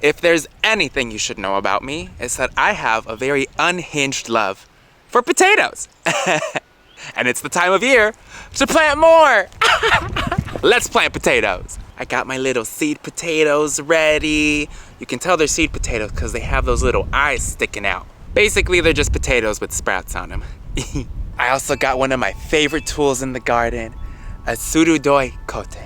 If there's anything you should know about me, it's that I have a very unhinged love for potatoes. And it's the time of year to plant more. Let's plant potatoes. I got my little seed potatoes ready. You can tell they're seed potatoes because they have those little eyes sticking out. Basically, they're just potatoes with sprouts on them. I also got one of my favorite tools in the garden, a surudoi kote.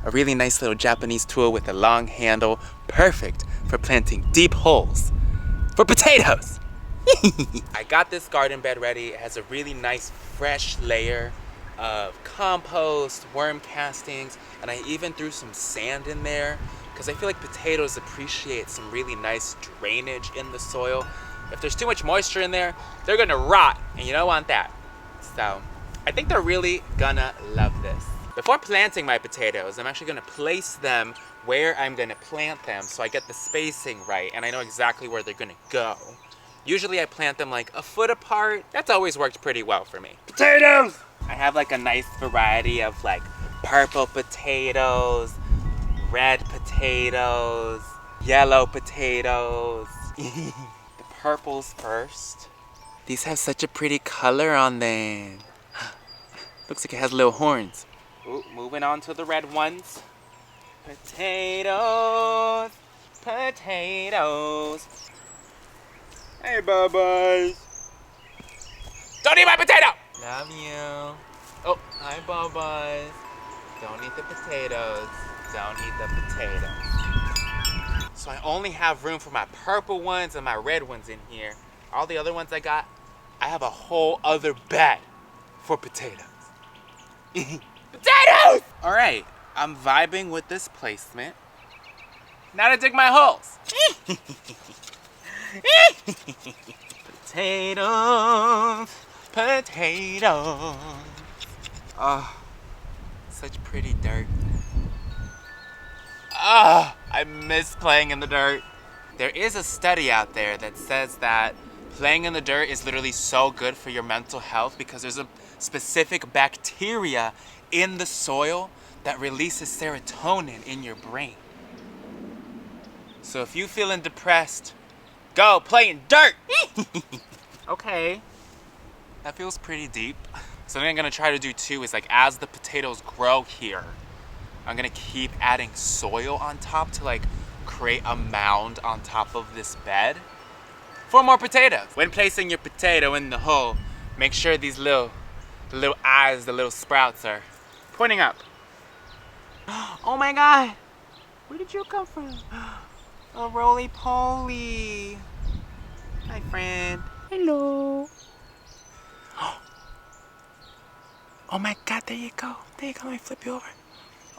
A really nice little Japanese tool with a long handle, perfect for planting deep holes for potatoes. I got this garden bed ready. It has a really nice fresh layer of compost, worm castings, and I even threw some sand in there because I feel like potatoes appreciate some really nice drainage in the soil. If there's too much moisture in there, they're gonna rot, and you don't want that. So I think they're really gonna love this. Before planting my potatoes, I'm actually gonna place them where I'm gonna plant them so I get the spacing right and I know exactly where they're gonna go. Usually I plant them like a foot apart. That's always worked pretty well for me. Potatoes! I have like a nice variety of like purple potatoes, red potatoes, yellow potatoes. The purples first. These have such a pretty color on them. Looks like it has little horns. Ooh, moving on to the red ones. Potatoes, potatoes. Hey, bye-byes. Don't eat my potato! Love you. Oh, hi, bye-byes. Don't eat the potatoes. Don't eat the potatoes. So I only have room for my purple ones and my red ones in here. All the other ones I got, I have a whole other bed for potatoes. Potatoes! All right, I'm vibing with this placement. Now to dig my holes. Potatoes, potatoes. Oh, such pretty dirt. Oh, I miss playing in the dirt. There is a study out there that says that playing in the dirt is literally so good for your mental health because there's a specific bacteria in the soil that releases serotonin in your brain. So if you feeling depressed, go play in dirt. Okay, that feels pretty deep. Something I'm gonna try to do too is like as the potatoes grow here, I'm gonna keep adding soil on top to like create a mound on top of this bed for more potatoes. When placing your potato in the hole, make sure these the little eyes, the little sprouts are pointing up. Oh my God, where did you come from? A roly-poly. Hi, friend. Hello. Oh my God, there you go. There you go, let me flip you over.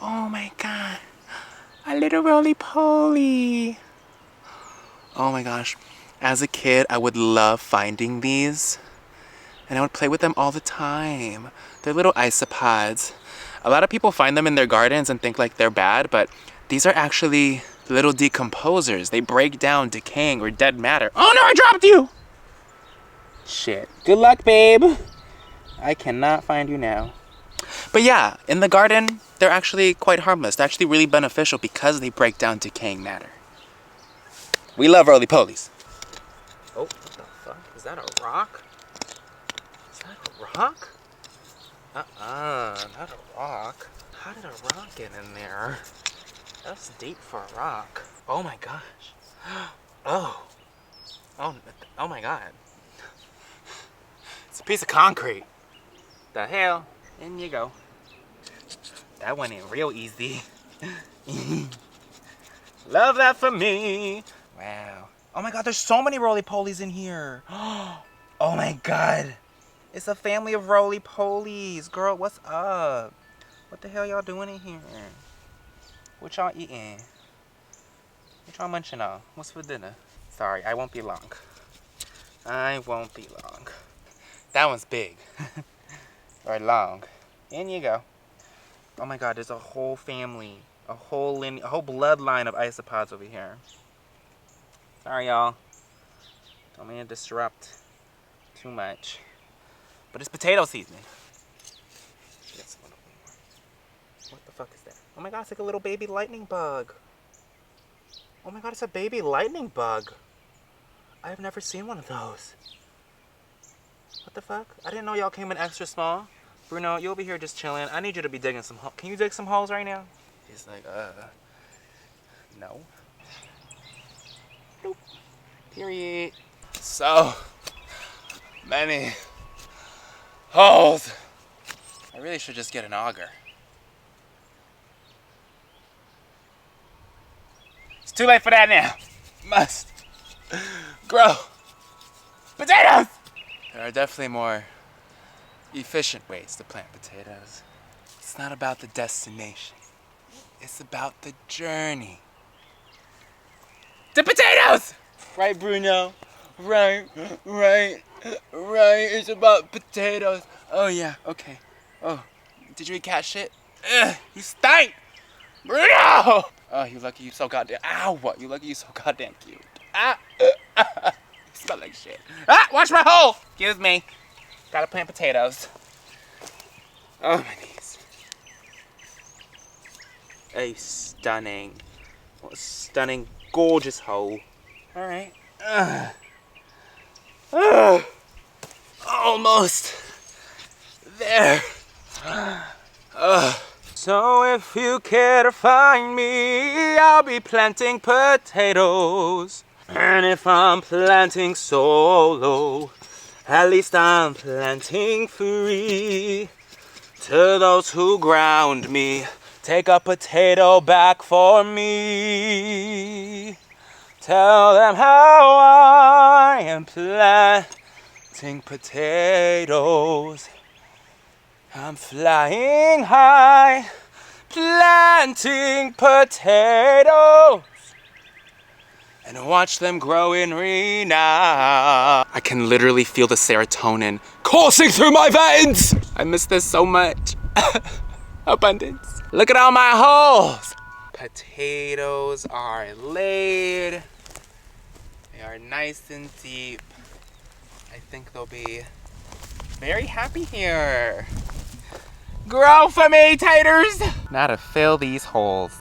Oh my God, a little roly-poly. Oh my gosh. As a kid, I would love finding these and I would play with them all the time. They're little isopods. A lot of people find them in their gardens and think like they're bad, but these are actually little decomposers. They break down decaying or dead matter. Oh no, I dropped you! Shit. Good luck, babe. I cannot find you now. But yeah, in the garden, they're actually quite harmless. They're actually really beneficial because they break down decaying matter. We love roly-polies. Oh, what the fuck? Is that a rock? Is that a rock? Not a rock. How did a rock get in there? That's deep for a rock. Oh my gosh. Oh. Oh my God. It's a piece of concrete. The hell? In you go. That went in real easy. Love that for me. Wow. Oh my God, there's so many roly-polies in here. Oh my God. It's a family of roly-polies. Girl, what's up? What the hell y'all doing in here? What y'all eating? What y'all munching on? What's for dinner? Sorry, I won't be long. I won't be long. That one's big. Or long. In you go. Oh my God, there's a whole family. A whole bloodline of isopods over here. Sorry, y'all. Don't mean to disrupt too much. But it's potato season. Yes, a little bit more. What the fuck is that? Oh my God, it's like a little baby lightning bug. Oh my god, it's a baby lightning bug. I've never seen one of those. What the fuck? I didn't know y'all came in extra small. Bruno, you'll be here just chilling. I need you to be digging some holes. Can you dig some holes right now? He's like, no. Nope. Period. So many holes. I really should just get an auger. It's too late for that now. Must grow potatoes! There are definitely more efficient ways to plant potatoes. It's not about the destination. It's about the journey. To potatoes! Right, Bruno? Right. It's about potatoes. Oh, yeah, okay. Oh, did you eat cat shit? Ugh, you stink! Bruno! Oh, you lucky you so goddamn. Ow, what? You lucky you so goddamn cute. Ah, you smell like shit. Ah, watch my hole! Excuse me. Gotta plant potatoes. Oh, my knees. A stunning, gorgeous hole. All right. Almost there. So if you care to find me, I'll be planting potatoes. And if I'm planting solo, at least I'm planting free. To those who ground me, take a potato back for me. Tell them how I am planting potatoes. I'm flying high, planting potatoes. And watch them grow in renown. I can literally feel the serotonin coursing through my veins. I miss this so much. Abundance. Look at all my holes. Potatoes are laid. They are nice and deep. I think they'll be very happy here. Grow for me, taters. Now to fill these holes.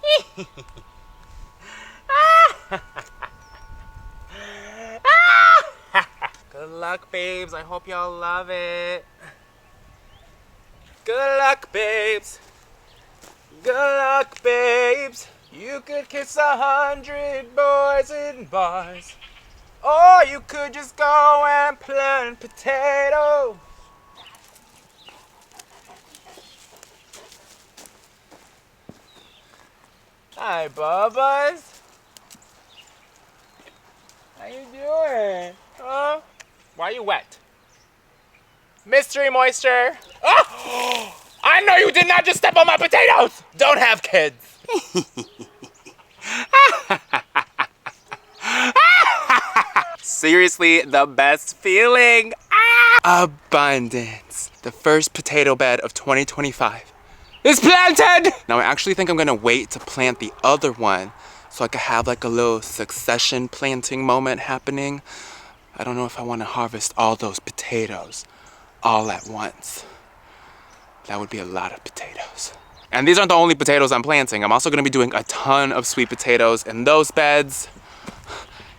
Good luck, babes. I hope y'all love it. Good luck, babes. Good luck, babes. You could kiss 100 boys in bars. Or you could just go and plant potatoes. Hi, Bubbas. How you doing? Huh? Why are you wet? Mystery moisture. Oh! I know you did not just step on my potatoes! Don't have kids. Seriously, the best feeling. Abundance. The first potato bed of 2025 is planted! Now I actually think I'm gonna wait to plant the other one so I could have like a little succession planting moment happening. I don't know if I want to harvest all those potatoes all at once. That would be a lot of potatoes. And these aren't the only potatoes I'm planting. I'm also gonna be doing a ton of sweet potatoes in those beds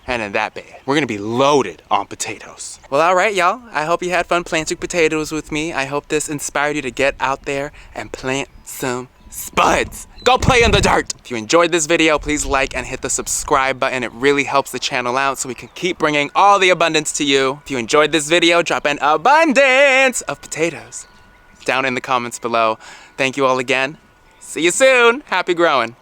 and in that bed. We're gonna be loaded on potatoes. Well, all right, y'all. I hope you had fun planting potatoes with me. I hope this inspired you to get out there and plant some spuds. Go play in the dirt. If you enjoyed this video, please like and hit the subscribe button. It really helps the channel out so we can keep bringing all the abundance to you. If you enjoyed this video, drop an abundance of potatoes down in the comments below. Thank you all again. See you soon. Happy growing.